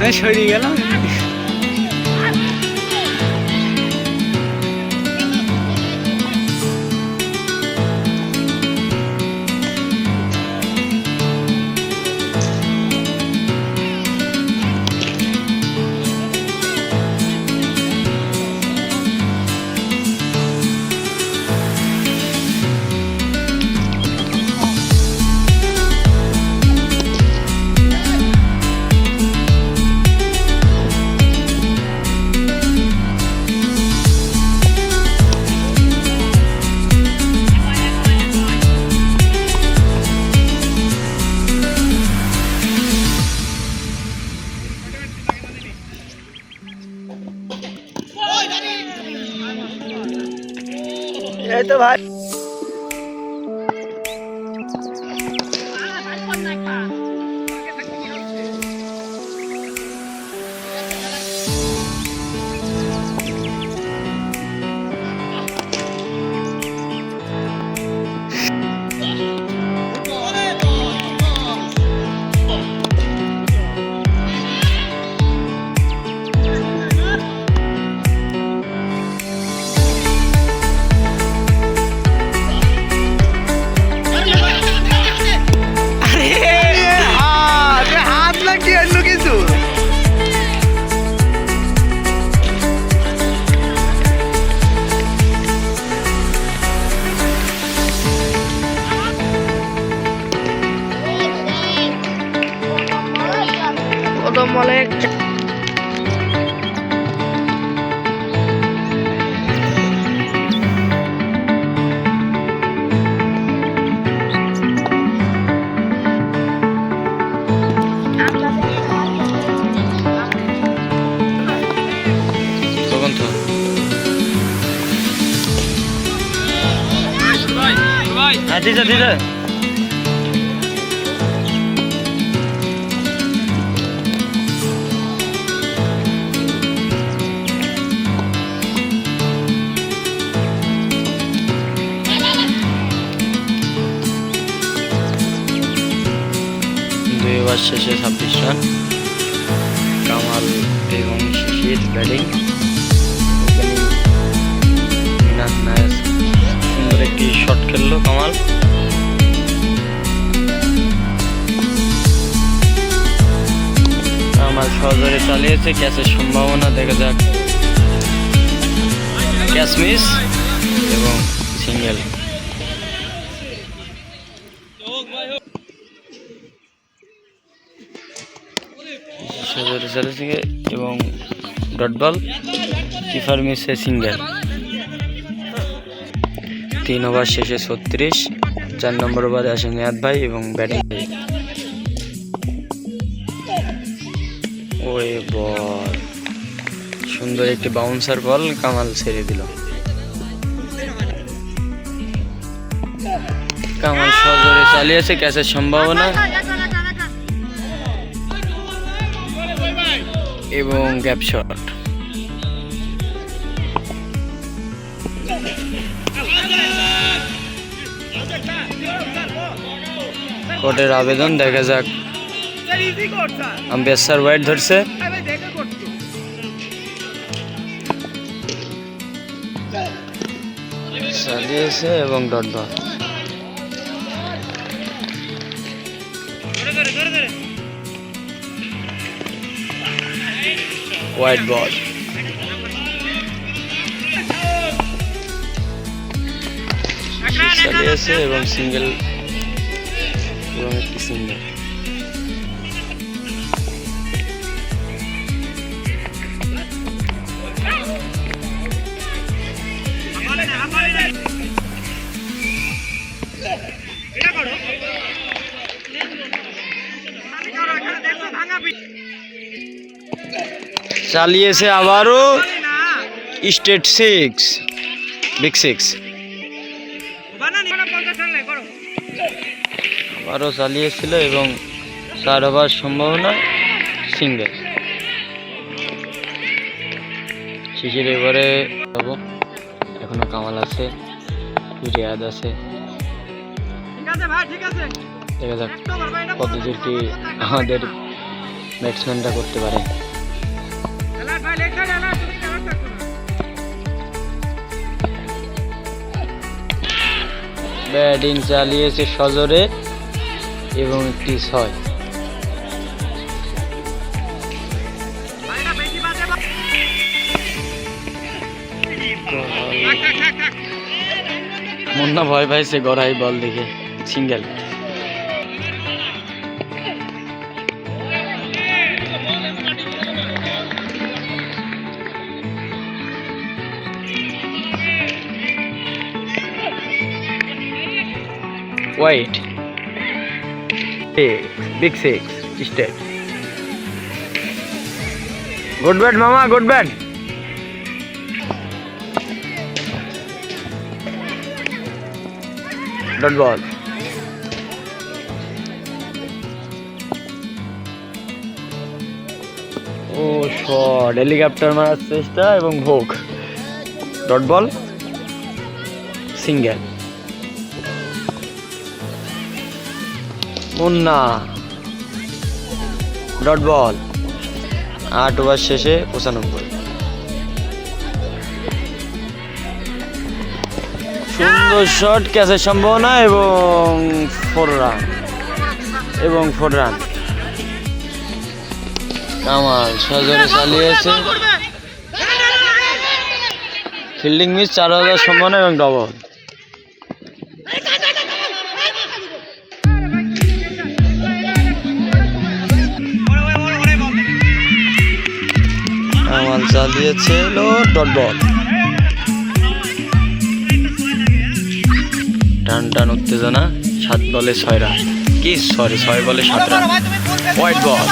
আমি সরিয়ে গেলাম। এই তো ভাই মলে দিদা শেষে 26 রান। কামাল এবং শিশির ব্যাটিং, সুন্দর একটি শট খেললো কামাল। কামাল সহজরে চালিয়েছে, ক্যাচের সম্ভাবনা, দেখা যাক। ক্যাচ মিস এবং সিঙ্গেল। এবং ডট বল, কিপার মিসে সিঙ্গেল। 3 ওভার শেষে 36। 4 নম্বর ওভারে আসে নিয়াদ ভাই এবং ব্যাটিং। ওই বল, সুন্দর একটি বাউন্সার বল কামাল ছেড়ে দিল। কামাল সজোরে চালিয়েছে, ক্যাচের সম্ভাবনা এবং গ্যাপ শট। কোর্টের আবেদন, দেখা যাক। আম্পায়ার স্যার ওয়াইড ধরছে। চালিয়েছে এবং ডট বল। হোয়াইট বল, চালিয়েছে এবং সিঙ্গেল এবং একটি সিঙ্গেল। চালিয়েছে আবারও স্টেট 6 বিগ 6 আবারও চালিয়েছিল এবং 4 ওভার সম্ভাবনা, সিঙ্গেল। শিশির এবারে যাব, এখনো কামাল আছে, রিয়াদ আছে। ঠিক আছে ভাই, ঠিক আছে। দেখা যাক কত দূর কি আমাদের ব্যাটসম্যানটা করতে পারে। ব্যাটিং চালিয়েছে সজোরে এবং একটি 6। মুন্না ভয় পাইছে গড়াই বল দেখে, single. White, big 6, straight. Good bat, mama, good bat. Dot ball. Oh, shot. Helicopter মারার চেষ্টা এবং হোক। Dot ball. Single. Munna dot ball. 8 over শেষে 95। সুন্দর শট, ক্যাচের সম্ভাবনা এবং 4 রান। কামাল সজোরে চালিয়েছে, ফিল্ডিং মিস, 4 হাজার সম্ভাবনা এবং ডবল। কামাল চালিয়েছিল ডট বল। টান উত্তেজনা। 7 বলে 6 রান, কি সরি 6 বলে 7 রান। হোয়াইট বল,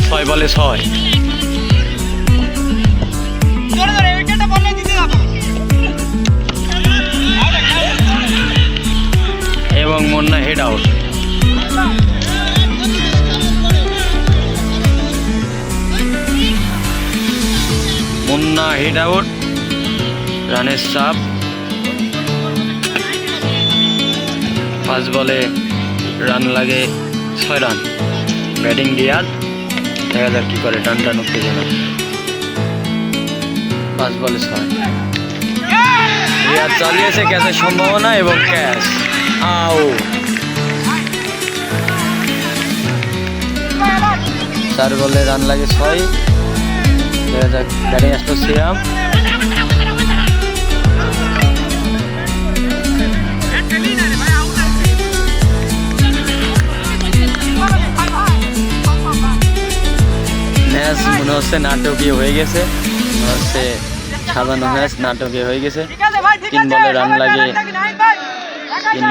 6 বলে 6। এবং Munna head out. Munna head out, রানের চাপ। 5 বলে রান লাগে 6 রান। ব্যাটিং রিয়াদ, দেখা যাক কি করে। টান উত্তেজনা। 5 বলে 6। রিয়াদ চালিয়েছে, ক্যাচের সম্ভাবনা এবং ক্যাচ আউট। 4 বলে রান লাগে 6। দেখা যাক ব্যাটিং আসলো সিয়াম। ম্যাচ মনে হচ্ছে নাটকীয় হয়ে গেছে, মনে হচ্ছে সাজানো ম্যাচ নাটকীয় হয়ে গেছে। 3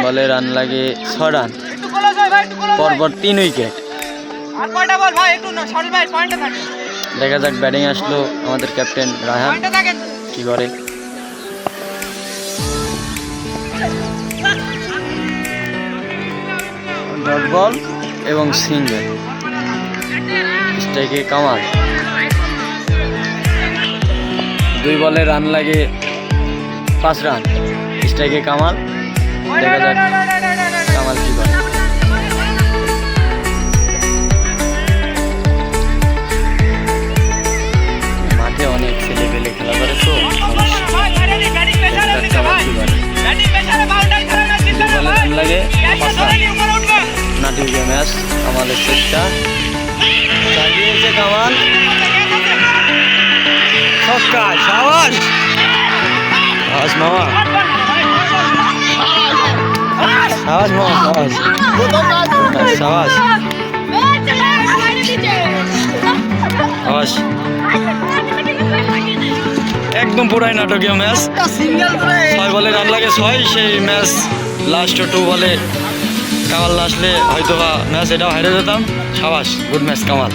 বলে রান লাগে 6 রান। পরপর 3 উইকেট। দেখা যাক ব্যাটিং আসলো আমাদের ক্যাপ্টেন রায়হান, কি করে। ডট বল এবং সিঙ্গেল। স্ট্রাইকে কামাল। 2 বলে রান লাগে 5 রান। স্ট্রাইকে কামাল। দেখা যাক কামাল কি করে। মাঠে অনেক ছেলে পেলে খেলা করে, তো রান লাগে 5 রান। নাটকীয় ম্যাচ, কামালের চেষ্টা চালিয়েছে কামাল। ছক্কা, সাবাস মামা, একদম পুরাই নাটকীয় ম্যাচ। 6 বলে রান লাগে 6। সেই ম্যাচ লাস্ট 2 বলে কামাল আসলে হয়তো বা ম্যাচ এটাও হেরে যেতাম। সাবাস, গুড ম্যাচ কামাল।